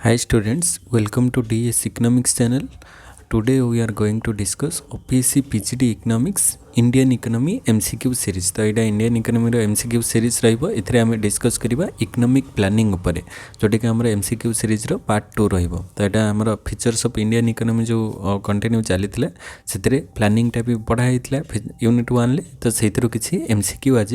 Hi students, welcome to DS Economics channel. Today we are going to discuss OPSC PGT Economics Indian Economy MCQ series. तो यहाँ Indian economy रो MCQ series रहिबो एथरे हमें discuss करिबा economic planning उपरे जोटे कि हमर MCQ series रो part 2 रहिबो। तो यहाँ हमर फीचर्स ऑफ इंडियन इकोनॉमी जो कंटिन्यू चलीथिले सेतरे प्लानिंग टा भी पढ़ा हेतला यूनिट 1 ले। तो सेहितरो किछि MCQ आज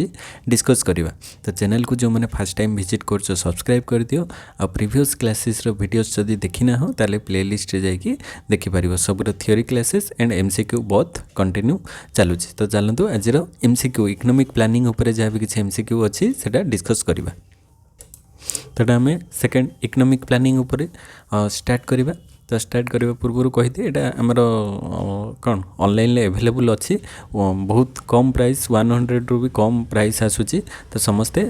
डिस्कस करिबा। तो चैनल को जो माने फर्स्ट टाइम विजिट करछो सब्सक्राइब कर दियो आ प्रीवियस क्लासेस रो वीडियोस जदी देखिना हो ताले प्लेलिस्ट रे जाई कि देखि परिबो। सब theory classes and MCQ both continue चलू। तो चलतु आज MCQ इकोनॉमिक प्लानिंग उपरे जहाँ भी किसी MCQ अच्छी से डिस्कस करवा। तो आम सेकेंड इकोनॉमिक प्लानिंग उपरे स्टार्ट करवा। तो स्टार्ट करने पूर्व कही यहाँ आमर कौन ऑनलाइन अवेलेबल अच्छी बहुत कम प्राइस 100 रु भी कम प्राइस आसूची। तो समस्ते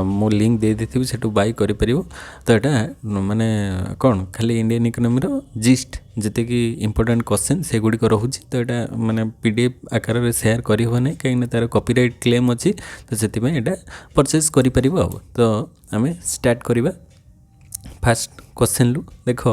मो लिंक दे देथिबि सेटु बाय करि परिबो। तो यहाँ माने कौन खाली इंडियन इकोनॉमी रो जिस्ट जिते कि इंपोर्टेंट क्वेश्चन से गुड़िक रोचे। तो यहाँ माने PDF आकार में शेयर करी हो नहीं कहीं तार कॉपीराइट क्लेम अच्छी। तो से यहाँ परचेज करि परिबो। तो आम स्टार्ट करवा फास्ट क्वेश्चन लु देख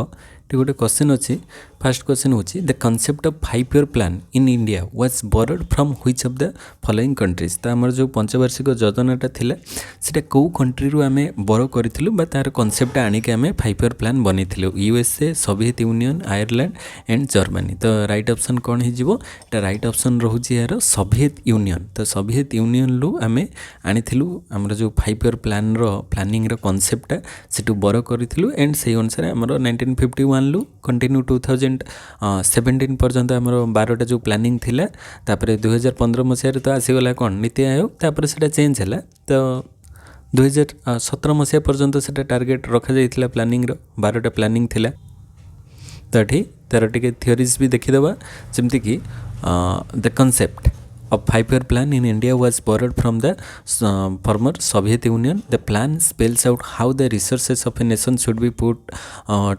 गोटे क्वेश्चन अच्छी। फास्ट क्वेश्चन होची the concept of 5 year plan in India was borrowed from which of the following countries. तो आमर जो पंचवार्षिक योजनाटा थिला सेटा को कंट्री रु आमे बोरो करिथिलु बा तार कॉन्सेप्ट आनिके आमे 5 ईयर प्लान बनेथिलु USA Soviet Union Ireland and Germany. तो राइट ऑप्शन कौन हो जिवो एटा राइट ऑप्शन रहुची यार सोवियत यूनियन। तो सोवियत यूनियन लु आमे आनिथिलु हमर जो 5 ईयर प्लान रो प्लानिंग रो कॉन्सेप्ट सेटु बोरो करिथिलु एंड सेही अनुसार हमर 1951 लु कंटिन्यू 2017 पर्यंत आमर 12टा जो प्लानिंग थिला। तापर 2015 मसीह तो आसीगला कौन नीति आयोग तापर सेटा चेंज है। तो 2017 मसीहा पर्यंत सेटा टार्गेट रखा जाइथिला प्लानिंग रो 12टा प्लानिंग थिला। तो ये तार टिके थियोरीज भी देखीदबा जमती कि the concept of 5 year plan in India was borrowed from the former Soviet Union. The plan spells out how the resources of a nation should be put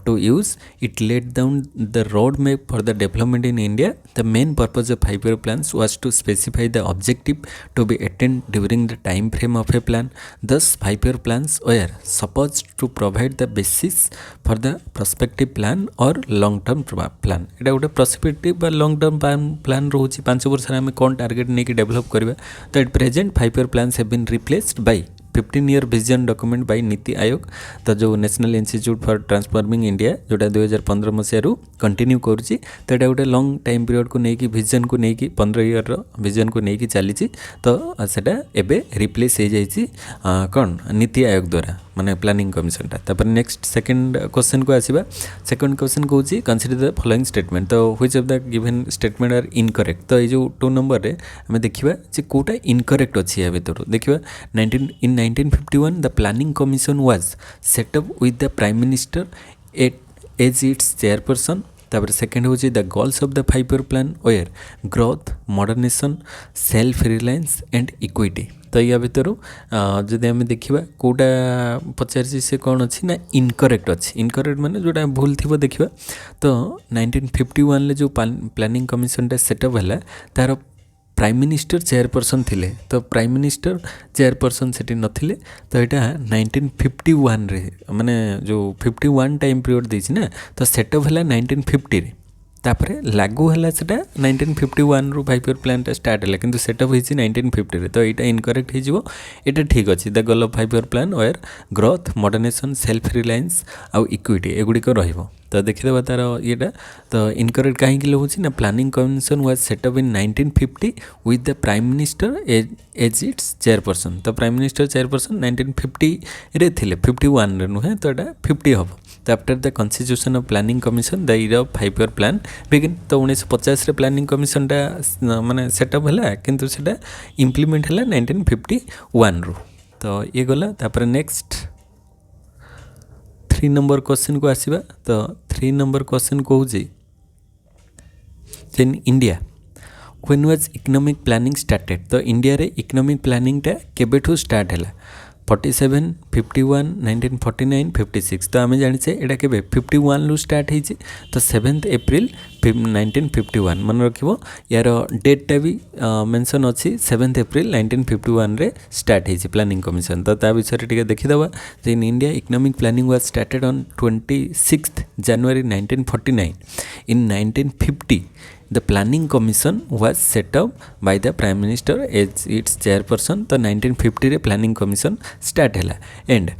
to use. It laid down the roadmap for the development in India. The main purpose of 5 year plans was to specify the objective to be attained during the time frame of a plan. Thus 5 year plans were supposed to provide the basis for the prospective plan or long term plan. एटा गोटे prospective or long term plan रोची 5 वर्ष में कौन target नहीं कि develop करवा। तो at present 5 year plans have been replaced by 15 year vision document by Niti Aayog. तो जो national institute for transforming India जोटा 2015 मसीह कंटिन्यू करुच्ची। तो यहाँ गोटे लॉन्ग टाइम पीरियड को लेकिन विजन को लेकिन 15 ईयर विजन को लेकिन चली। तो सेटा एबे रिप्लेस हो जाइए कौन नीति आयोग द्वारा माने प्लानिंग कमिशन टा। तापर नेक्स्ट सेकंड क्वेश्चन को आसीबा। सेकंड क्वेश्चन कहूँ कंसीडर द फॉलोइंग स्टेटमेंट। तो which of the given statement are incorrect. तो ये जो 2 नंबर रे हमें देखिबा जे कोटा इनकरेक्ट अछि। या भीतर देखिबा 1951 the planning commission was set up with the prime minister as its chairperson. तापर सेकेंड हूँ the goals of the 5 year plan were growth modernisation self reliance and equity. तो या भीतर जदि आम देखा कौटा पचार से कौन अच्छी ना इनकरेक्ट अच्छी। इनकरेक्ट माने जोटा भूल थी देखा। तो 1951 ले जो प्लानिंग कमिशनटा सेटअप है तार प्राइम मिनिस्टर चेयरपर्सन थिले। तो प्राइम मिनिस्टर चेयरपर्सन सेठी नथिले। तो यहाँ 1951 रे माने जो 51 टाइम पीरियड देछि ना। तो सेटअप है 1950 रे तापरे लागू है सेटा 1951 रु 5 ईयर प्लान स्टार्ट है किंतु सेटअप होइछि 1950 रे। तो यहाँ इनकरेक्ट हो ये ठीक अच्छे। The goal of 5 year plan were growth modernisation self reliance आउ इक्विटी एगुड़िक रहिबो। तो देखिदेबा तार येटा। तो इनकरेक्ट कहीं होछि ना planning commission was set up in 1950 with the prime minister as its chairperson. तो प्राइम मिनिस्टर चेयरपर्सन 1950 रे थिले 51 रे नुहे। तो एटा 50 हम। तो after the constitution of planning commission the year of 5 year plan begin. तो 1950 रे प्लानिंग कमिशनटा माने सेटअप है किंतु सेटा इम्प्लीमेंट है 1951 रु। तो ये गला। तापर नेक्स्ट 3 नंबर क्वेश्चन को आसीबा। तो 3 नंबर क्वेश्चन कहूँ in India when was economic planning started. तो इंडिया रे इकोनॉमिक प्लानिंग टा केबेठू स्टार्ट है 47 51 1949 56। तो आम जाने यहाँ के 51 लु स्टार्ट होती। तो 7 एप्रिल 1951 मन रखिबो यार डेटटा भी मेंशन अछि 7 अप्रैल 1951 रे स्टार्ट हेछि प्लानिंग कमिशन तो ता विषय टिके देखि दबा जे in India economic planning was started on 26th January 1949 in 1950 the planning commission was set up by the prime minister as its chairperson तो 1950 रे planning commission start हैला and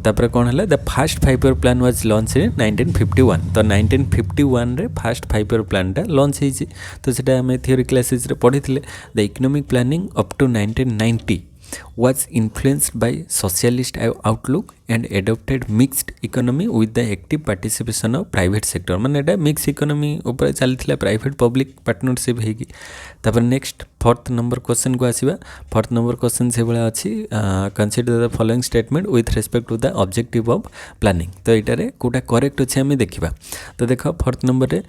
तापर कौन हैला the first 5-year plan was launched in 1951 तो 1951 रे first 5-year plan टा launch ହେଇଛି तो सेटा हमें theory classes रे पढ़िथिले the economic planning up to 1990 was influenced by socialist outlook and adopted mixed economy with the active participation of private sector माने एटा mix economy ऊपर चलथिला प्राइवेट पब्लिक पार्टनरशिप हेगी तापर नेक्स्ट फोर्थ नंबर क्वेश्चन को आसीबा fourth number question से बला अछि consider the following statement with respect to the objective of planning तो एटा रे कोटा करेक्ट अछि हमें देखिबा तो देखो फोर्थ नंबर रे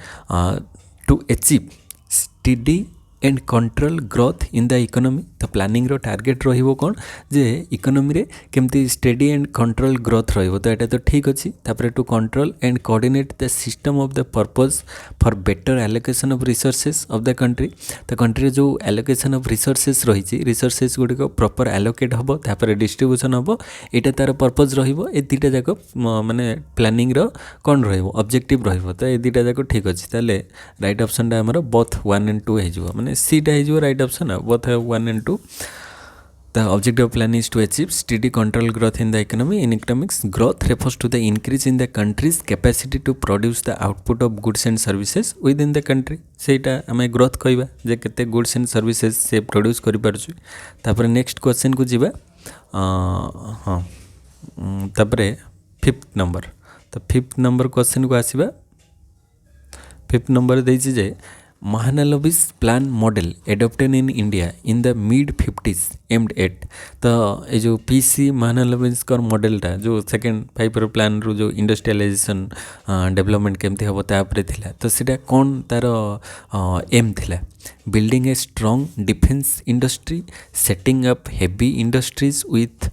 to achieve steady and control growth in the economy तो प्लानिंग रो टार्गेट रहिबो कोन जे इकोनॉमी रे केमती स्टेडी एंड कंट्रोल ग्रोथ रहिबो तो एटा तो ठीक अछि तापर to control and coordinate the system of the purpose for better allocation of resources of the country तो कंट्री जो एलोकेशन ऑफ रिसोर्सेज रहिछि रिसोर्सेज गुडी को प्रॉपर एलोकेट हबो तापर डिस्ट्रीब्यूशन हबो एटा तार पर्पस रहिबो ए तीटा जाको माने प्लानिंग रो कोन रहिबो ऑब्जेक्टिव रहिबो तो ए तीटा जाको ठीक अछि ताले राइट ऑप्शन दा हमरो बोथ 1 and 2 हे जिवो माने C टा is your right option both have 1 and 2 the objective of plan is to achieve steady control growth in the economy in economics growth refers to the increase in the country's capacity to produce the output of goods and services within the country सेटा हमें growth कहबा जे केते goods and services से produce करि परछु तापर next question को जिबा हां तापर फिफ्थ नंबर तो फिफ्थ नंबर क्वेश्चन को आसीबा फिफ्थ नंबर देछि जे Mahalanobis plan model adopted in India in the mid 50s aimed at तो ये जो पीसी महानलबिस का मॉडल था जो सेकंड 5-year प्लान रो जो इंडस्ट्रियलाइजेशन डेवलपमेंट केमती हम तापर थिला तो सेटा कौन तार एम थिला building a strong defense industry setting up heavy industries with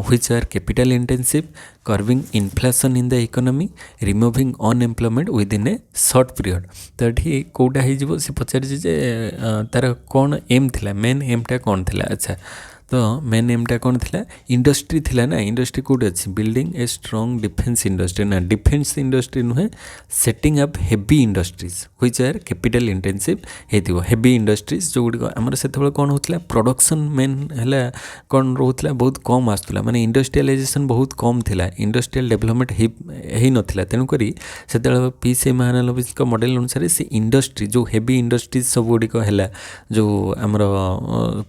which are capital intensive curbing inflation in the economy removing unemployment within a short period तो ये कोडा हे जिवो से पचारि जे तार कोन एम थिला मेन एम टा कोन थिला अच्छा तो मेन एम टा कोन थिला इंडस्ट्री थिला ना इंडस्ट्री कोड अछि building a strong defence industry ना डिफेंस इंडस्ट्री नुहे setting up heavy industries which are capital intensive हेतिबो हेवी इंडस्ट्रीज जो गुडी हमर सेतबेले कोन होतला प्रोडक्शन मेन हला कोन रहउतला बहुत कम आस्तला माने इंडस्ट्रियलाइजेशन बहुत कम थिला इंडस्ट्रियल डेवलपमेंट हे नथिला तेनु करी सेतबेले पीसी महानलबिस का मॉडल अनुसार से इंडस्ट्री जो हेवी इंडस्ट्रीज सब गुडी को हला जो हमर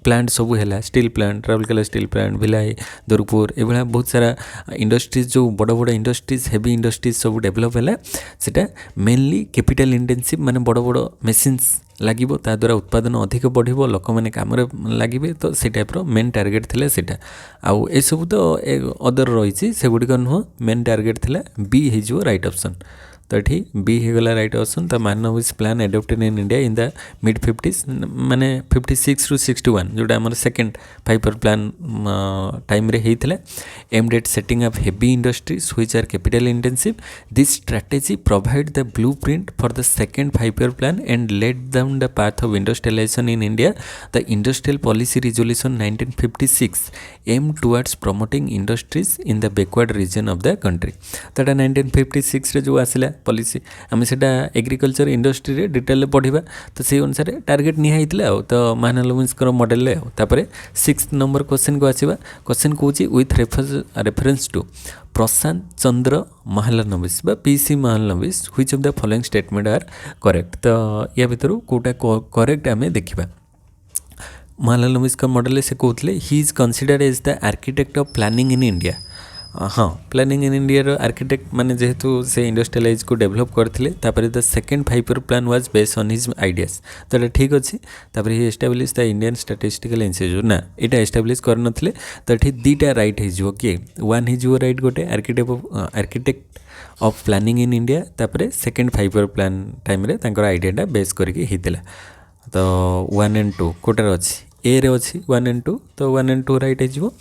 प्लांट सब हला steel plant Rourkela steel plant Bhilai Durgapur ए बहुत सारा इंडस्ट्रीज जो बड़ बड़ इंडस्ट्रीज हेवी इंडस्ट्रीज सब डेवलप है सेटा मेनली कैपिटल इंटेंसिव माने बड़ बड़ मेसिन्स लागिबो ता द्वारा उत्पादन अधिक बढ़िबो लोक माने काम रे लागिबे तो से टाइप रो मेन टारगेट थिला सेटा आउ ए सब तो अदर रहिछि से गुडी को नो मेन टारगेट थिला बी हे जो राइट ऑप्शन तो ठीक बी हे गला right option the Mahalanobis plan adopted in India in the mid 50s माने 56 टू 61 जोटा हमर सेकंड 5-year प्लान टाइम रे हेइथले aimed at setting up heavy industries which are capital intensive this strategy provide the blueprint for the second 5-year plan and laid down the path of industrialization in India the industrial policy resolution 1956 aim towards promoting industries in the backward region of the country तटा 1956 रे जो आसिला policy आम से agriculture industry रे detail पढ़ा तो से अनुसार टार्गेट निहाइतले तो महानलबिस मॉडल रे तापरे 6th नंबर क्वेश्चन को आसीबा क्वेश्चन कहूची with reference to Prashant Chandra Mahalanobis बा PC Mahalanobis which of the following statement are correct तो या भितर कोटा करेक्ट आमे देखिबा महालनोबिस का मॉडल से कहते he is considered as the architect of planning in India हाँ प्लानिंग इन इंडिया रो आर्किटेक्ट माने जेहेतु से इंडस्ट्रियलाइज को डेवलप करथिले तापरे the second 5-year plan was based on his ideas तो एटा ठीक अछि तापरे he establish the Indian statistical institute ना एटा एस्टैब्लिश करनथिले तो एठी दीटा राइट हे जो कि वन हिज जो राइट गोटे architect of planning in India तापरे सेकंड 5-year प्लान टाइम रे तांकर आइडियाटा बेस करके हितला तो 1 and 2 कोटर अछि ए रे अछि 1 and 2 तो 1 and 2 राइट हे जो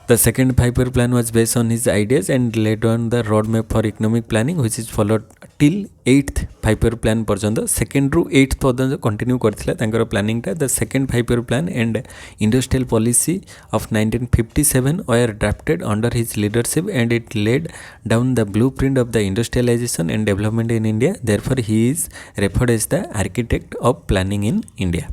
The second 5-year plan was based on his ideas and laid on the roadmap for economic planning which is followed till 8th 5 plan पर्यंत सेकेंड रु 8th पर्यंत कंटिन्यू करथिला प्लानिंगटा the second 5 plan and industrial policy of 1957 were drafted under his leadership and it laid down the blueprint of the industrialization and development in India therefore he is referred as the architect of planning in India.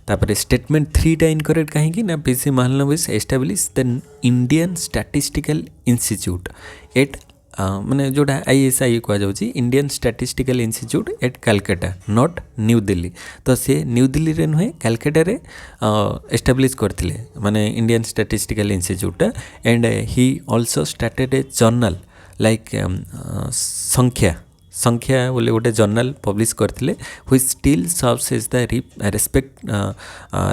तापर statement 3 टा incorrect कहीं ना PC Mahalanobis establish the Indian statistical institute at माने जोटा ISI कहुच्छी Indian statistical institute at Calcutta not New Delhi. तो से new Delhi रे नुहे कलकत्ता रे एस्टाब्लिश करथिले माने Indian statistical institute and he also started a journal like Sankhya बोले गोटे जर्नल पब्लिश करथिले which still serves as the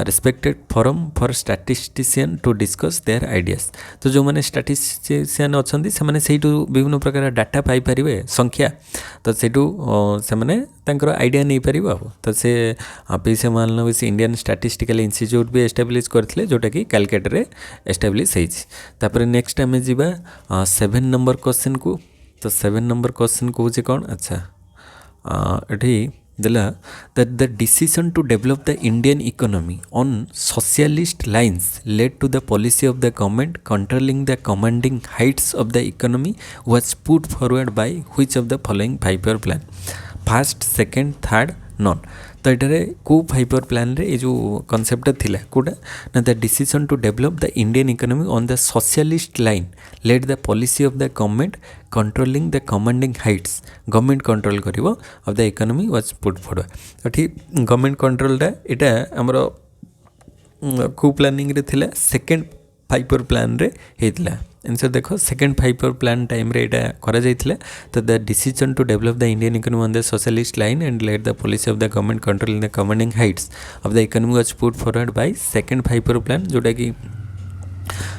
respected forum for statistician to discuss their ideas. तो जो मैंने स्टैटिस्टिशियन अच्छा से विभिन्न प्रकार डाटा पाई परिवे संख्या तो सेठू से आइडिया नहीं पार तो से PC Mahalanobis Indian statistical institute भी एस्टाब्लिश करथिले जोटा कि कलकत्ता रे एस्टाब्लिश होइछि। तापर नेक्स्ट आमे जिबा 7 नंबर क्वेश्चन को। तो 7 नंबर क्वेश्चन कौन कौन अच्छा ये दिला that the decision to develop the Indian economy on socialist lines led to the policy of the government controlling the commanding heights of the economy was put forward by which of the following 5 year plan first second third none. तो ये को 5 year plan रे जो concept थिला कोडा ना the decision to develop the Indian economy on the socialist line led the policy of the government controlling the commanding heights government control करिवो of the economy was put forward. तो ठीक government कंट्रोलटा एटा हमरो को planning रे थिला second 5 year plan रे हेतला answer देखो सेकंड 5 ईयर प्लान टाइम रे एटा करा जायथिला। तो the decision to develop the Indian economy on the socialist line and let the policy of the government controlling the commanding heights of the economy was put forward by second 5 year plan जोटा कि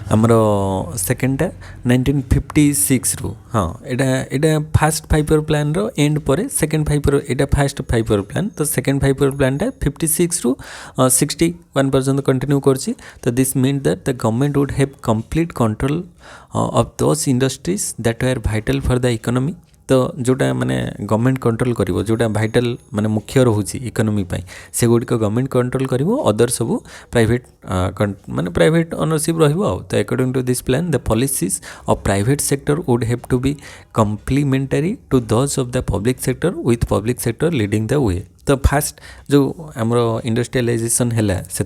हमरो सेकेंडटा 1956 रु हाँ एटा first 5 year plan रो end परे second 5 year एटा फास्ट 5 ईयर प्लान। तो सेकेंड 5 ईयर प्लानटा 56 रु 61 पर्यंत कंटिन्यू करछि। तो this mean that the government would have complete control of those industries that are vital for the economy. तो जोटा माने गवर्नमेंट कंट्रोल करिवो जोटा वाइटल माने मुख्य रहुछि इकोनॉमी पई से गुडिक गवर्नमेंट कंट्रोल करिवो अदर सब प्राइवेट माने प्राइवेट ओनरशिप रहिवो। तो according to this plan the policies of private sector would have to be complementary to those of the public sector with public sector leading the way. तो first जो आमर industrialisation है से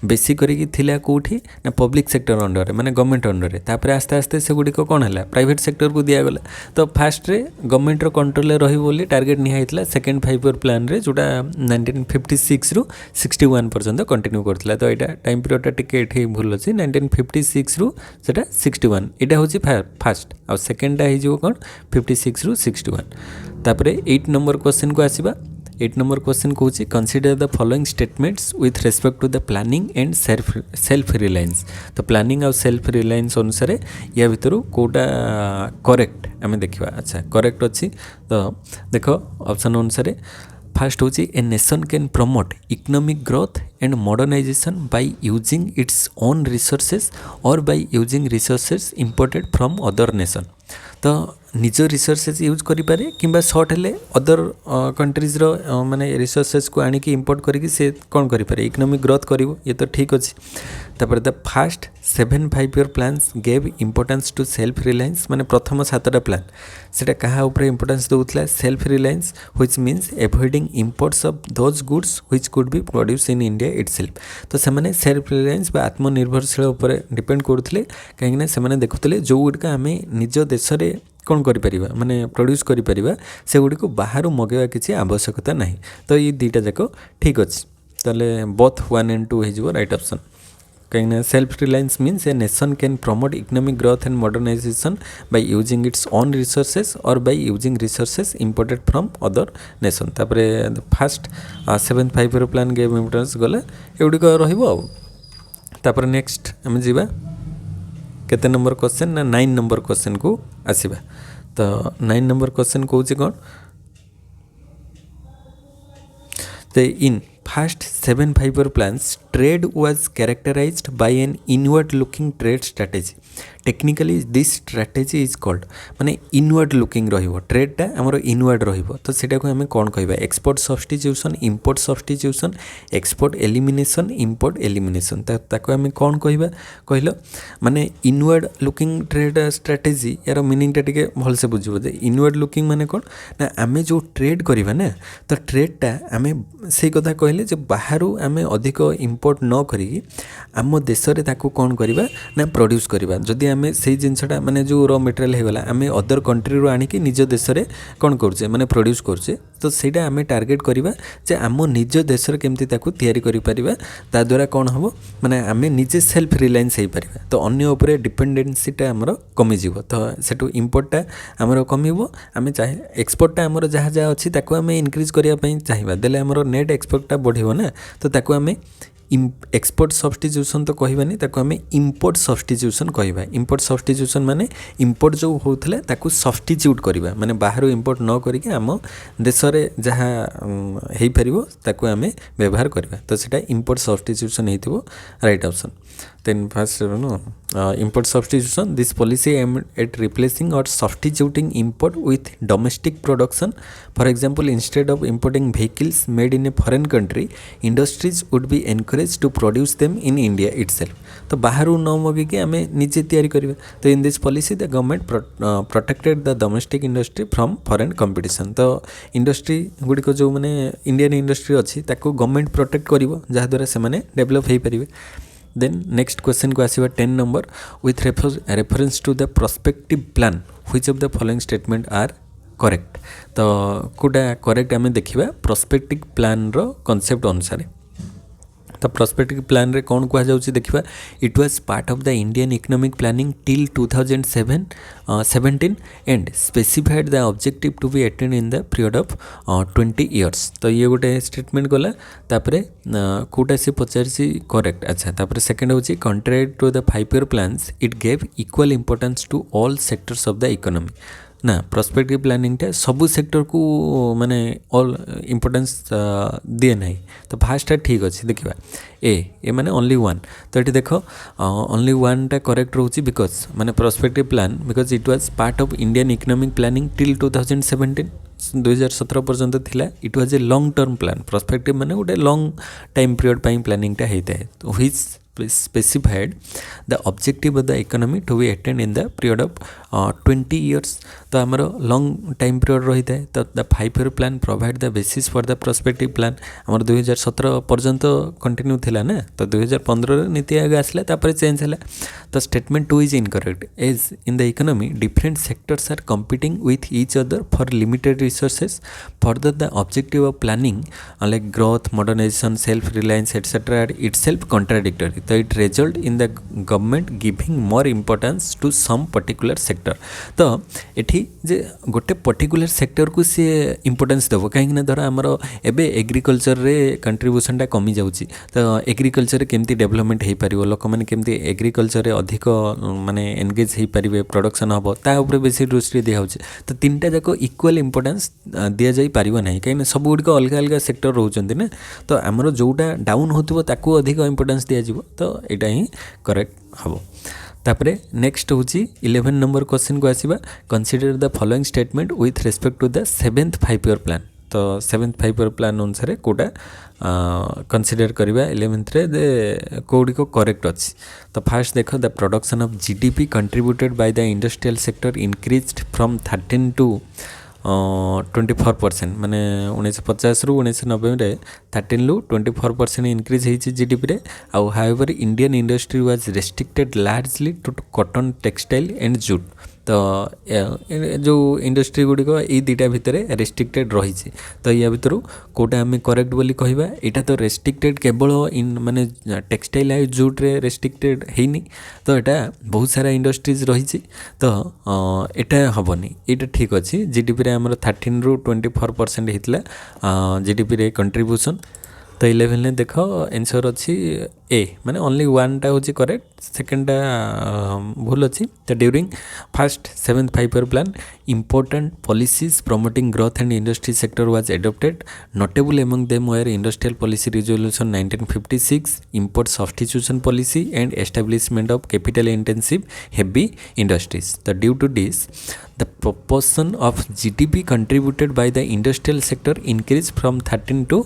बेसी करी थिला कोठी ना पब्लिक सेक्टर अंडर माने गवर्नमेंट अंडर तापर आस्ते आस्ते से गुडिक कौन है प्राइवेट सेक्टर को दिगला। तो फास्ट रे गवर्नमेंट कंट्रोल रही बोली टार्गेट निहाइतला सेकेंड 5 ईयर प्लान रे जोटा 1956 रु 61 पर्यंत कंटिन्यू करथिला। तो एटा टाइम पीरियडटा टिके एठी भूल अछि 1956 रु सेटा 61 एटा होछि फास्ट आ सेकेंडटा हि जो कोन 56 रु 61। तापर 8 नंबर क्वेश्चन को आसीबा 8 नंबर क्वेश्चन कौन consider the following statements with respect to the planning and self reliance. तो प्लानिंग और सेल्फ रिलायंस अनुसार या भितर कोटा करेक्ट आम देखा अच्छा करेक्ट अच्छी। तो देख ऑप्शन अनुसार फर्स्ट हूँ a nation can promote economic growth and modernization by using its own resources और by using resources imported from other nation. तो निज रिसोर्सेज यूज करें कि सर्ट हेल्ले अदर कंट्रीज माने रिसोर्सेज को आनिकी इंपोर्ट करी से कौन करें इकोनॉमिक ग्रोथ करिवो ये तो ठीक अच्छे। तापर the first 7 5 year plans gave importance to self reliance माने प्रथम 7टा प्लान सेटा कहा ऊपर इम्पोर्टेंस दूसरा self reliance which means avoiding imports of those goods which could be produce in India itself. तो से सेल्फ रिलायंस बा आत्मनिर्भरशील उपर डिपेंड करते कहीं से देखुले जो गुड़िक आम निज देश में कौन करिपरिबा माने प्रोड्यूस करिपरिबा से गुडी को बाहर मगेवा किसी आवश्यकता नहीं। तो ये दुईटा जाक ठीक अच्छे ताले बोथ 1 and 2 हो राइट ऑप्शन कहीं self reliance means a nation can promote economic growth and modernization by using its own resources और by using resources imported from other nation. तापर first 7 5 year plan gave importance गला एगुड़िक रहिबो। तापर next आम जीवा केते नंबर क्वेश्चन ना 9 नंबर क्वेश्चन को आसीबा। तो 9 नंबर क्वेश्चन कौन कौन तो in first 7 5 year plans trade was characterised by an inward looking trade strategy. Technically this strategy is called माने इनवर्ड लुकिंग रहिबो ट्रेडटा हमर इनवर्ड रहिबो तो सेटा को हमें कोन कहबा export substitution import substitution export elimination import elimination ताको हमें कोन कहबा कहलो माने इनवर्ड लुकिंग ट्रेड स्ट्राटेजी यार मीनिंग टिके भल से बुझिबो जे इनवर्ड लुकिंग माने कोन ना आमे जो ट्रेड करबा ना तो ट्रेडटा आमे से कथा कहले जे बाहरु आमे अधिक इंपोर्ट न करी आम देश रे ताको कोन करबा ना प्रोड्यूस करबा जदि आमे से जिनसटा माने जो रॉ मटेरियल हे गला आमे अदर कंट्री रो आनी कि निज देश रे कोन करछे माने प्रोड्यूस करछे तो सेटा आमे टार्गेट करबा जे आम निज देश रे केमती ताको तयारी करि परिबा ता द्वारा कोन हबो माने आमे निजे सेल्फ रिलायंस हे परिबा तो अन्य ऊपर डिपेंडेंसीटा हमरो कमी जीवो तो सेटू इंपोर्टटा हमरो कमिवो आमे चाहे एक्सपोर्टटा हमरो जहा जहा अछि ताको आमे इंक्रीज करिया पई चाहिबा देले हमरो नेट एक्सपोर्टटा बढ़िबो ना तो ताको आमे एक्सपोर्ट सब्स्टिट्यूशन तो कहबानी ताको हमें इंपोर्ट सब्स्टिट्यूशन कहबा इंपोर्ट सब्स्टिट्यूशन माने इंपोर्ट जो होउथले ताको सब्स्टिट्यूट करबा माने बाहर इंपोर्ट न करिके आम देश रे जहा हेई परिबो ताको हमें व्यवहार करबा तो सेटा इंपोर्ट सब्स्टिट्यूशन हेतिबो right option then first import substitution this policy aimed at replacing or substituting import with domestic production for example instead of importing vehicles made in a foreign country industries would be encouraged to produce them in India itself तो बाहर न मगे कि आमे निजे तैयारी करिबा तो in this policy the government protected the domestic industry from foreign competition तो इंडस्ट्री गुडी को जो माने इंडियन इंडस्ट्री अछि ताको गवर्नमेंट प्रोटेक्ट करिवो जहा द्वारा से माने डेवलप हे परिबे then next question को आसीबा 10 number with reference to the prospective plan which of the following statement are correct तो कोडा करेक्ट आमे देखिबा prospective plan रो concept अनुसार तो प्रोस्पेक्टिव प्लान रे कौन कहा जाउची देखिबा it was part of the Indian economic planning till 2017 and specified the objective to be attained in the period of 20 years तो ये गोटे स्टेटमेंट गला तापरे कोटा से पचारसी करेक्ट अच्छा तापरे सेकंड होची contrary to the 5 year plans it gave equal importance to all sectors of the economy ना प्रोस्पेक्टिव प्लानिंग टा सबु सेक्टर को माने ऑल इंपोर्टेंस दिए नहीं तो फास्ट ठीक अच्छे देखिबा ए माने ओनली वन तो ये देखो ओनली वन टा करेक्ट रोची बिकॉज माने prospective plan because it was part of Indian economic planning till 2017 पर्यंत थिला it was a long term plan prospective माने गोटे लॉन्ग टाइम पीरियड पाई प्लानिंग टा हेता है तो which specified the objective of the economy to be attained in the period of 20 years तो हमारा लॉन्ग टाइम पीरियड रही है तो the 5 year plan provide the basis for the prospective plan हमारा 2017 पर्यंत कंटिन्यू थिला ना तो 2015 नीति आयोग आसला तापर चेंज हला तो statement 2 is incorrect as in the economy different sectors are competing with each other for limited resources further the objective of planning like growth modernization self reliance etcetera are itself contradictory तो it result in the government giving more importance to some particular sector तो एठी जे गोटे particular sector को सी importance देव कहीं धर आमर एबे agriculture रे कंट्रीब्यूशनटा कमी जाउची तो एग्रीकल्चर केमती डेवलपमेंट हो पार लोक मैंने केमती एग्रीकल्चर रे अधिक माने एंगेज हो पारे प्रोडक्शन हम ता ऊपर बेसी दृष्टि दिया तो तीनटा जाक इक्वल इंपोर्टेंस दि जाई पारिबो नाही कहीं सब गुड़िक अलग अलग सेक्टर रोचंती ना तो आमर जोटा डाउन होतिबो ताकू अधिक इंपोर्टेंस दिया जिवो तो एटा ही करेक्ट हबो तापरे नेक्स्ट होची 11 नंबर क्वेश्चन को आसीबा consider the following statement with respect to the 7th 5 year plan तो 7th 5 ईयर प्लान अनुसार कोटा कंसीडर करबा 11th रे दे कोडी को करेक्ट अछि तो फर्स्ट देखो the production of GDP contributed by the industrial sector increased from 13 to 24% माने 1950 रु 1990 13 लु 24% इंक्रीज होती जीडीपी रे आउ however Indian industry was restricted largely to cotton textile and jute तो जो इंडस्ट्री गुड़िक ये दुटा भितर रेस्ट्रिक्टेड रही तो या भितर कोटा आम करेक्ट बोली कहबा यहाँ तो रेस्ट्रिक्टेड केवल इन माने टेक्सटाइल आउ जूट रे रेस्ट्रिक्टेड हैनी तो यहाँ बहुत सारा इंडस्ट्रीज रही तो यहाँ हेनी यहाँ ठीक अच्छे जीडीपी रे आमर 13 रु 24% होता जीडीपी रे कंट्रीब्यूशन तो 11 ने देख आंसर अच्छी ए माने ओनली वन टा होची करेक्ट सेकंड भूल अच्छी तो during first 7th 5-year plan important policies promoting growth and industry sector was adopted. Notable among them were Industrial Policy Resolution 1956, Import Substitution Policy, and establishment of capital intensive heavy industries. So due to this, the proportion of GDP contributed by the industrial sector increased from 13 to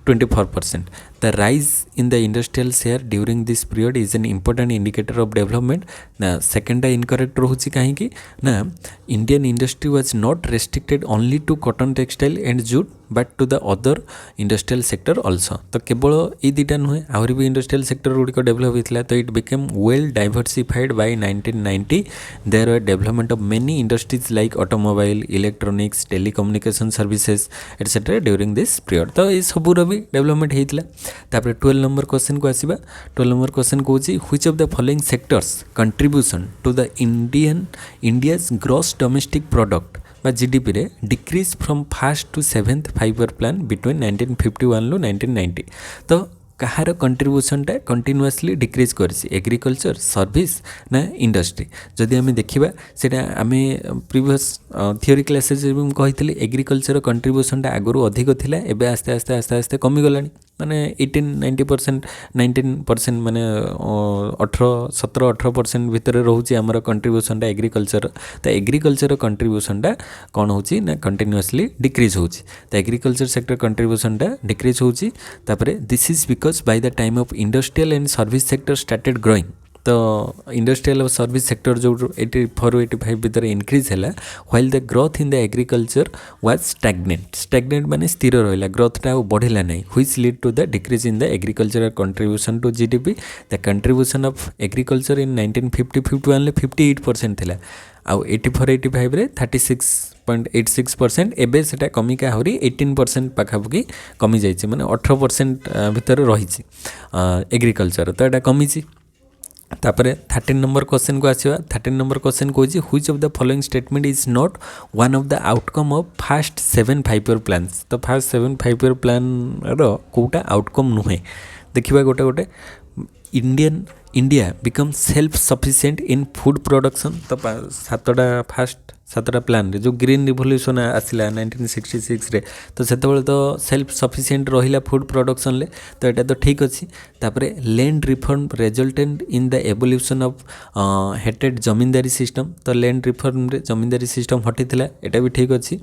24%. The rise in the industrial share during this period is an important indicator of development. Now, second incorrect रहुची कहीं कि ना Indian industry was not restricted only to cotton textile and jute but to the other industrial sector also. तो केवल ये दिटा नुहे आहरी भी industrial sector गुड़िक develop होता तो it became well diversified by 1990. There were development of many industries like automobile, electronics, telecommunication services etc. during this period. तो ये सबूर भी डेभलपमेंट होता तापर 12 नंबर क्वेश्चन को आसीबा 12 नंबर क्वेश्चन कहूँ which of the following sectors contribution to the India's gross domestic product बा GDP रे decrease from first to 7th 5-year plan between 1951 लो 1990 तो कहार कंट्रीब्यूशनटा कंटिन्यूअसली डिक्रीज करछि एग्रीकल्चर सर्विस ना इंडस्ट्री जदि आम देखा सेटा आम प्रीवियस थियोरी क्लासेस कही एग्रीकल्चर कंट्रीब्यूशनटा आगु अधिक थिला एबे आस्ते आस्ते आस्ते आस्ते कमी गलानी माने 18-90% 19% माने 17-18% भितर रोचे आमर कंट्रीब्यूशनटा एग्रीकल्चर तो एग्रीकल्चर कंट्रीब्यूशनटा कौन होची ना कंटिन्यूअसली डिक्रीज होची तो एग्रीकल्चर सेक्टर कंट्रीब्यूशनटा डिक्रीज होची तापरे this is because by the time of industrial and service sector started growing तो इंडस्ट्रियल और सर्विस सेक्टर जो 84-85 भितर इनक्रीज है while the growth in the agriculture was stagnant माने स्थिर रहा ग्रोथटा बढ़ला नहीं which lead to the decrease in the agriculture contribution to GDP the contribution of agriculture in 1950-51 ले 58% थिला आउ 84-85 रे 36.86% एबे सेटा कमी का होरी 18% पाखापाखि कमी जाइए माने 18% भितर रही एग्रीकल्चर तो यहाँ कमी तापरे 13 नंबर क्वेश्चन को आसीबा 13 नंबर क्वेश्चन कहूँ which of the following statement is not one of the outcome of first 7 5-year plans तो फर्स्ट 7 5-year प्लान रो कोटा आउटकम नुहे देखिबा गोटे गोटे इंडिया बिकम सेल्फ सफिशिएंट इन फूड प्रोडक्शन तो सातटा प्लान रे जो ग्रीन रिवोल्यूशन आसिला 1966 रे तो सेतबेले तो सेल्फ सफिशिएंट रहिला फूड प्रोडक्शन ले तो एटा तो ठीक अछि तापरे land reform resultant in the evolution of hated zamindari system तो लैंड रिफॉर्म रे जमींदारी सिस्टम हटिथिला एटा भी ठीक अछि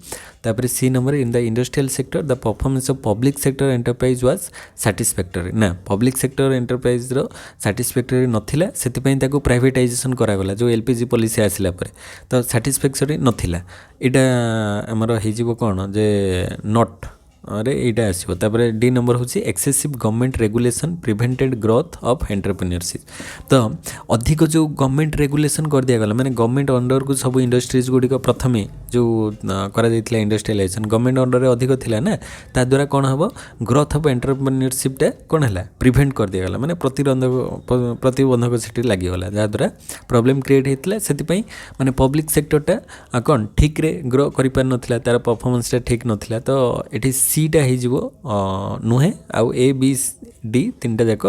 तापरे C number in the industrial sector the performance of public sector enterprise was satisfactory ना पब्लिक सेक्टर एंटरप्राइज रो सैटिस्फैक्टरी नथिला सेति पई ताको प्राइवेटाइजेशन करागला जो एलपीजी पॉलिसी आसिला परे तो सैटिस्फैक्टरी नथिला इटा हमर हेजिबो कोन जे नॉट अरे यहाँ आसो तापर डी नंबर हूँ excessive government regulation prevented growth of entrepreneurship तो अधिक जो गवर्नमेंट रेगुलेशन कर दिया गला माने गवर्नमेंट अंडर को सब इंडस्ट्रीज गुड़िक प्रथमे जो करा जाइथिला इंडस्ट्रियलाइजेशन गवर्नमेंट अंडर रे अधिक थिला ना ता द्वारा कौन हम ग्रोथ ऑफ एंटरप्रेन्योरशिपटा कौन है प्रिवेंट कर दिया गला माने प्रतिबंधक सेठी लागि गला जा द्वारा प्रॉब्लम क्रिएट होता से माने पब्लिक सेक्टरटा कौन ठीक रे ग्रो करि पार नथिला तार परफॉर्मेंसटा ठीक नथिला तो एठी सीटा हो नुहे आउ ए बी डी 3टा जाक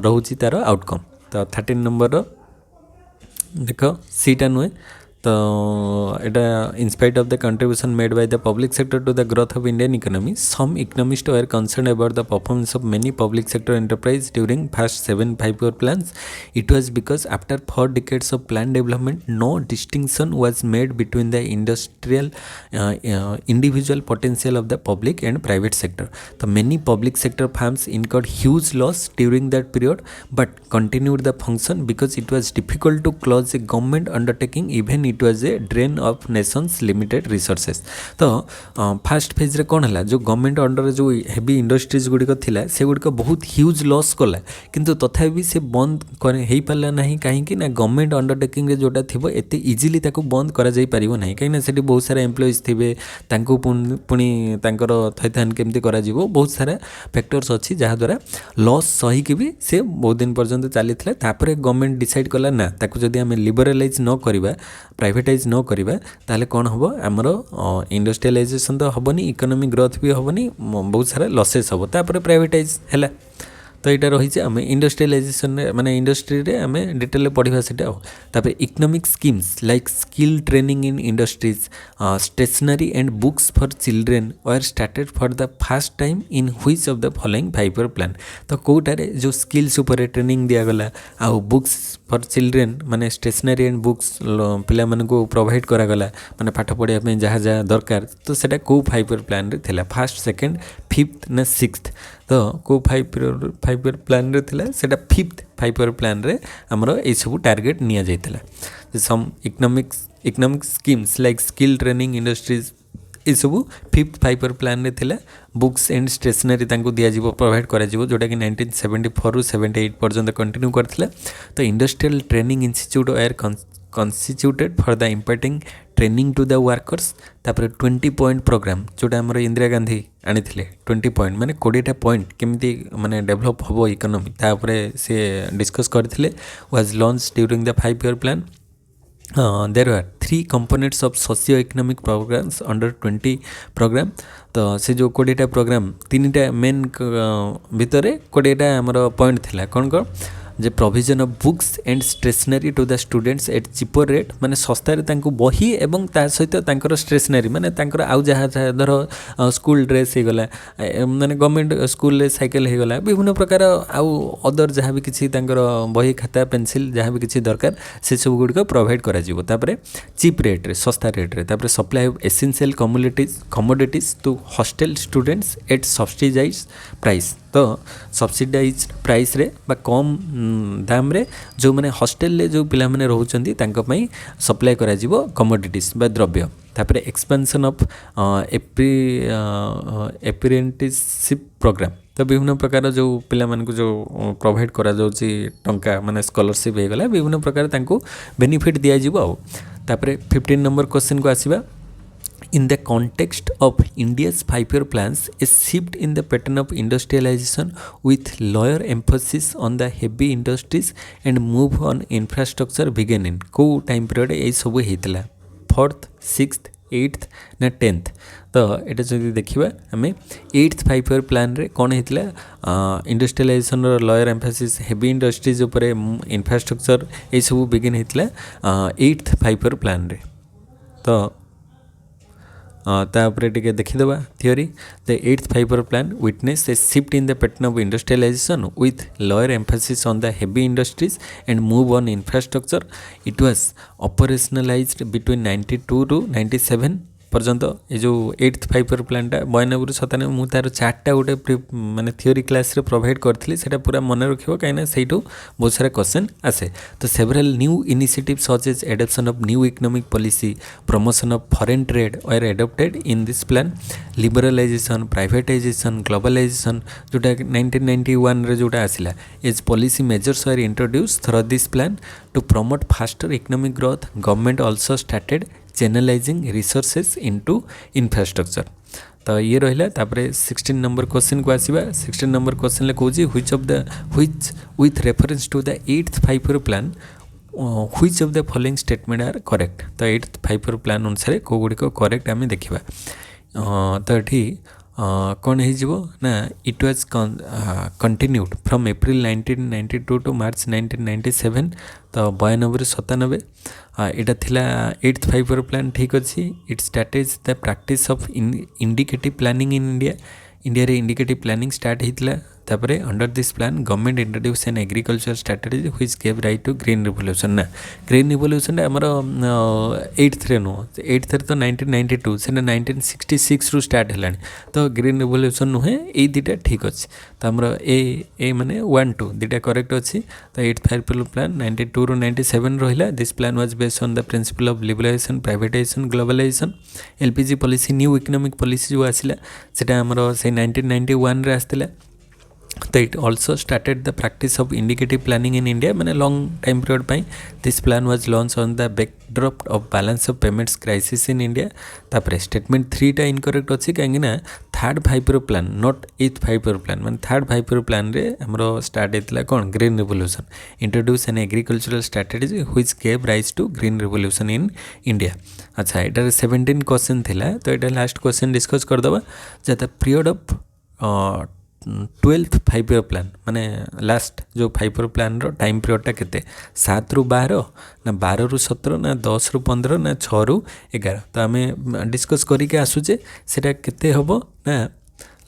रोचे तार आउटकम तो 13 नंबर देख सीटा नुहे तो यहाँ in spite of the contribution made by the public sector to the growth of Indian economy some economist were concern about the performance of many public sector enterprise during first 7 5-year plans. It was because after 4 decades of plan development no distinction was made between the industrial individual potential of the public and private sector. So many public sector firms incurred huge loss during that period but continued the function because it was difficult to close a government undertaking even it was a drain of nation's limited resources. तो first phase रे कौन है जो government under जो heavy industries गुड़िक थिला से गुड़िक बहुत huge loss कला किंतु तथापि से बंद हो पारा ना कहीं ना गवर्नमेंट अंडरटेकिंग रे जोटा थिबो एते इजीली ताको बंद करा जाई परिबो नाही कहीं ना सेठी बहुत सारा एम्प्लॉइज थिबे तांको पुणी तांकर थैथान केमती करा जीवो बहुत सारा फैक्टर्स अछि जहा द्वारा लॉस सही के भी से बहुत दिन पर्यंत चली तापर गवर्नमेंट डिसाइड कला ना ताको जदि आमे लिबरलाइज न करबा प्राइवेटाइज न करवा ताले कौन हम आमर इंडस्ट्रियलाइजेशन तो हेनी इकोनॉमिक ग्रोथ भी हेनी बहुत सारा लसेस हम तापर प्राइवेटाइज है तो यहाँ रही आम इंडस्ट्रियलाइजेशन माने इंडस्ट्री रे आम डिटेल पढ़ा से economic schemes like skill training in industries stationery and books for children were started for the first time in which of the following 5 year plan तो कौटारे जो स्किल्स उपर ट्रेनिंग दिगला आउ बुक्स फॉर चिल्ड्रेन माने stationery and books पिला मानकु provide करागला माने पाठ पढ़ाई जहाँ जहाँ दरकार तो सेटा को 5 ईयर प्लान रे थिला फर्स्ट सेकंड फिफ्थ ना सिक्स्थ तो को 5 ईयर प्लान रे थिला सेटा फिफ्थ 5 ईयर प्लान रे हमरो ए सब टारगेट निया जाइतला some economic schemes like skill training industries ये सब फिफ्थ 5 ईयर प्लान रे थिला बुक्स एंड स्टेशनरी तांको दिया जीवो प्रोवाइड करा जीवो जोटा कि 1974 रु 78 पर्यंत कंटिन्यू करथिला तो industrial training institute are constituted for the imparting training to the workers तापर 20 पॉइंट प्रोग्राम जोटा आमर इंदिरा गांधी आनी 20 पॉइंट माने 20टा पॉइंट केमती माने डेवलप होबो इकोनॉमी तापरे से डिस्कस करथिले was launch during the 5 year plan there were 3 components of socio-economic programs under 20 program तो से जो 20टा प्रोग्राम 3टा मेन भितर 20टा आमर पॉइंट थिला कौन कौन जे provision of books and stationery to the students at cheaper rate माने सस्तार तांको बही एवं ता सहित तांकर स्टेशनरी माने तांकर आउ जहाँ धर स्कूल ड्रेस हो गला माने गवर्नमेंट स्कूल रे साइकिल हो गला विभिन्न प्रकार आउ अदर जहाँ भी किसी तांकर बही खाता पेंसिल जहाँ भी किसी दरकार से सब गुड़ प्रोवाइड करा जिवो तापरे चीप रेट रे सस्ता रेट रे तापरे supply of essential commodities to hostel students at subsidise price तो सब्सिडाइज प्राइस रे बा कम दाम रे जो मैंने हॉस्टेल रे जो पिला माने रहउचंदी तांको पई सप्लाई करा जिवो कमोडिटीज बा द्रव्य तापरे एक्सपेंशन ऑफ एप्रेंटिसशिप प्रोग्राम तो विभिन्न प्रकार जो पिला मानकु जो प्रोवाइड करा जाउची टंका माने स्कॉलरशिप हे गला विभिन्न प्रकार तांको बेनिफिट दिया जिवो आ तापरे 15 नंबर क्वेश्चन को आसीबा In the context of India's 5 year plans, a shift in the pattern of industrialization with lower emphasis on the heavy industries and move on infrastructure began in को time period ए सब हेतला 4th 6th 8th ना 10th तो एटा जदि देखिबा हमें 8th 5 year plan रे कोन हेतला industrialisation रो lower emphasis heavy industries ऊपर infrastructure ए सब बिगिन हेतला 8th 5 year plan रे तो तापर टिके देखिदेबा theory the 8th 5 year plan witness a shift in the pattern of industrialization with lower emphasis on the heavy industries and move on infrastructure. It was operationalized between 92 to 97 पर्यंत ये जो 8th 5 year plan टा 92 97 मु तार चार्टा गोटे माने theory class रे provide करथिली सेटा पूरा मन रखिबो काइना सेइटू बहुत सारा क्वेश्चन आसे तो several new initiative such as adoption of new economic policy promotion of foreign trade were adopted in this plan liberalization privatization globalization जोटा 1991 रे जोटा आसिला as policy measures were introduce through this plan to promote faster economic growth government also started channelizing resources into infrastructure तो ये रहिला तापरे 16 number question को आसीबा 16 number question ले कहूची which with reference to the 8th 5 year plan which of the following statement are correct तो 8th 5 year plan अनुसार को गुडी को करेक्ट आमे देखिबा तो एठी कौन हो ना it was continued from April 1992 to March 1997 तो 92 97 यहाँ थिला 8th 5 year plan ठीक अच्छी it started the practice of indicative planning in India रे इंडिकेटिव प्लानिंग स्टार्ट होता तापरे under this plan government introduce an agriculture strategy which gave rise to green revolution ना green revolution आमर 8th रे नुह 8th रे तो 1992 से 1966 रु स्टार्ट है तो ग्रीन रिवोल्यूशन नुहे ये दुटा ठीक अच्छे तो आमर ए माने 1 2 दुटा करेक्ट अच्छी तो 8th 5 year plan 92 रु 97 रहा this plan was based on the principle of liberalization privatization globalization LPG policy new economic policy जो आसिला सेटा आमर से 1991 रे आसतिला तो it also started the practice of indicative planning in India मैंने लॉन्ग टाइम पीरियड पाई this plan was launch on the backdrop of balance of payments crisis in India तापर स्टेटमेंट 3टा इनकरेक्ट अच्छी कहीं third 5 plan not 8th 5 plan मैंने third 5 plan रे हमरो start होता कौन green revolution introduce an agricultural strategy which gave rise to green revolution in India अच्छा एटार 17 क्वेश्चन थिला तो एटा लास्ट क्वेश्चन डिस्कस करदबा जे the period of 12th 5 plan माने लास्ट जो 5 प्लान रो टाइम पीरियडटा केते 7 रु 12 ना 12 रु 17 ना 10 रु 15 ना 6 रु 11 तो आम डिस्कस करके आसुचे सेटा केते हबो ना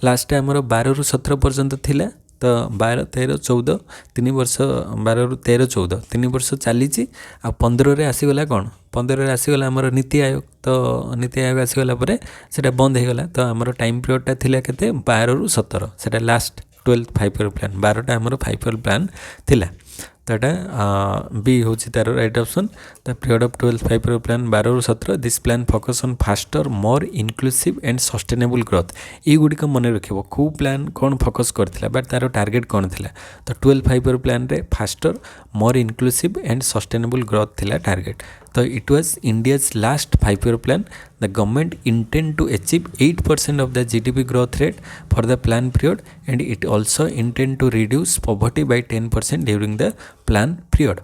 लास्ट हमर 12 रु 17 पर्यंत थिला तो 12 13 14 3 वर्ष 12 रु 13 14 3 वर्ष चली आ 15 रे आसीगला कौन 15 रे आसीगला हमर नीति आयोग तो नीति आयोग आसीगला परे सेटा बंद हो गला तो हमर टाइम पीरियडटा थिला केते 12 रु 17 सेटा लास्ट 12th 5 प्लान 12टा हमर 5 प्लान थिला तो यहाँ बी हूँ तार right option the period of 12th 5 plan 12 रु 17 this plan focus on faster more inclusive and sustainable growth ये गुड़िक मन रखिए कौ प्लान कौन फोकस करथिला बट तार टार्गेट कौन थिला तो 12th 5 प्लान रे faster more inclusive and sustainable growth थिला टार्गेट तो it was India's last 5 plan the government intend to achieve 8% of the GDP growth rate for the plan period and it also intend to reduce poverty by 10% during the plan period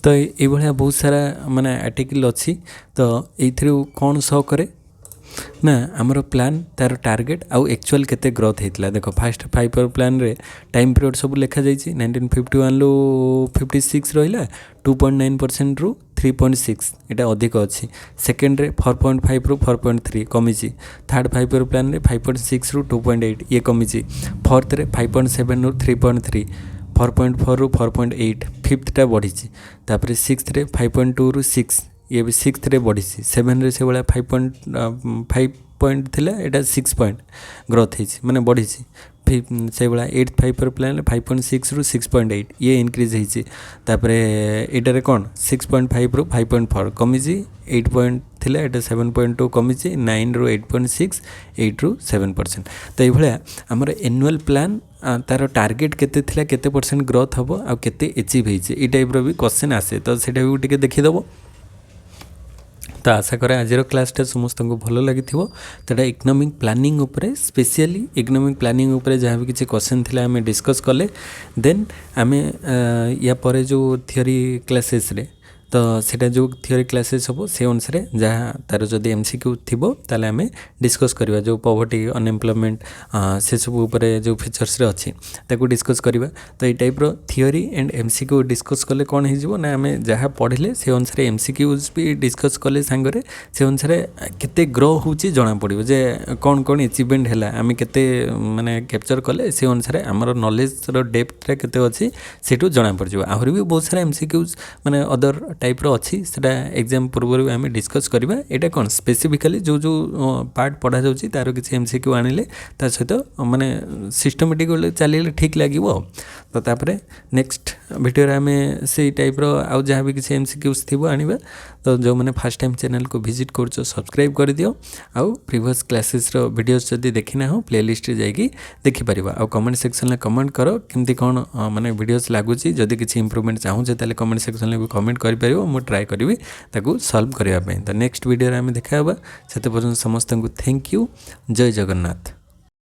तो ये बहुत सारा माने article अच्छी तो ये कौन show करे ना आमर प्लान तार टार्गेट आउ एक्चुअल केते ग्रोथ होता देखो फास्ट 5 प्लान रे टाइम पीरियड सब लिखा जाइए 1951 रु 56 रहा 2.9% रु 3.6 यहाँ अधिक अच्छी सेकेंड रे 4.5 रु 4.3 कमी थर्ड 5 प्लान रे 5.6 रु 2.8 ये कमी फोर्थ रे 5.7 रु 3.3 4.4 रु 4.8 फिफ्थटा बढ़ी तापर सिक्स्थ रे 5.2 रु 6 ये भी सिक्स्थ रे बढ़ी 7 रे से भाया 5 पॉइंट थिला एटा 6 पॉइंट ग्रोथ है माने बढ़ी से भाया 8th 5 प्लान 5.6 रु 6.8 ये इंक्रीज होतापर एटारे कौन 6.5 रु 5.4 कमी 8 पॉइंट थिला एटा 7.2 कमी 9 रु 8.6 8 रु 7% तो ये आमर एनुअल प्लान तार टार्गेट केते थिला केते परसेंट ग्रोथ हम आ केते अचीव होइছে ई टाइप रो भी क्वेश्चन आसे तो सेटा भी टिके देखिदेव तो आशा करें आज क्लासटा समस्त को भल लगी तो इकोनॉमिक प्लानिंग उपरे स्पेशली इकोनॉमिक प्लानिंग उपरे जहाँ भी किसी क्वेश्चन थिला आम डिस्कस कले देन आम या पर जो थियोरी क्लासेस रे तो सेटा जो थियोरी क्लासेस हम से अनुसार जहाँ तार जदि MCQ थिबो ताले आमे डिस्कस करवा जो पॉवर्टी अनएम्प्लॉयमेंट से सब ऊपर जो फीचर्स रे अच्छी ताको डिस्कस करवा तो ये टाइप रो थियोरी एंड MCQ डिस्कस कले कौन हो ना आमे जहाँ पढ़ले से अनुसार MCQs भी डिस्कस कले सांगरे से अनुसार केते ग्रो होची जना पड़िबो जे कौन कौन अचीवमेंट हैला आमे केते माने कैप्चर कले से अनुसार हमर नॉलेज रो डेप्थ रे केते अछि सेटू जना पड़ जिवो आहुरी भी बहुत सारा MCQs माने अदर टाइप रो अच्छी सेटा एग्जाम पूर्व आम डिस्कस करवा यहाँ कौन स्पेसिफिकली जो जो पार्ट पढ़ा जाऊँगी तार किसी MCQ आनिले ता सहित माने सिस्टमेटिक चलिए ठीक लगे तो तापर नेक्स्ट वीडियो आम से टाइप रो आउ जहाँ भी किसी MCQs थी आनिबा तो जो मैंने फर्स्ट टाइम चैनल को विजिट कर सब्सक्राइब कर दियो आउ प्रीवियस क्लासेस रो वीडियोस जदि देखिना हो प्लेलिस्ट रे जाइए देखिपर आउ कमेंट सेक्शन में कमेंट करो केमती कौन माने वीडियोस लगुच जदि किसी इंप्रूवमेंट चाहूचे ताले कमेंट सेक्शन में भी कमेंट कर मु ट्राए करी ताकू सॉल्व करने तो नेक्स्ट वीडियो आम देखा से पर्यटन समस्त को थैंक यू जय जगन्नाथ।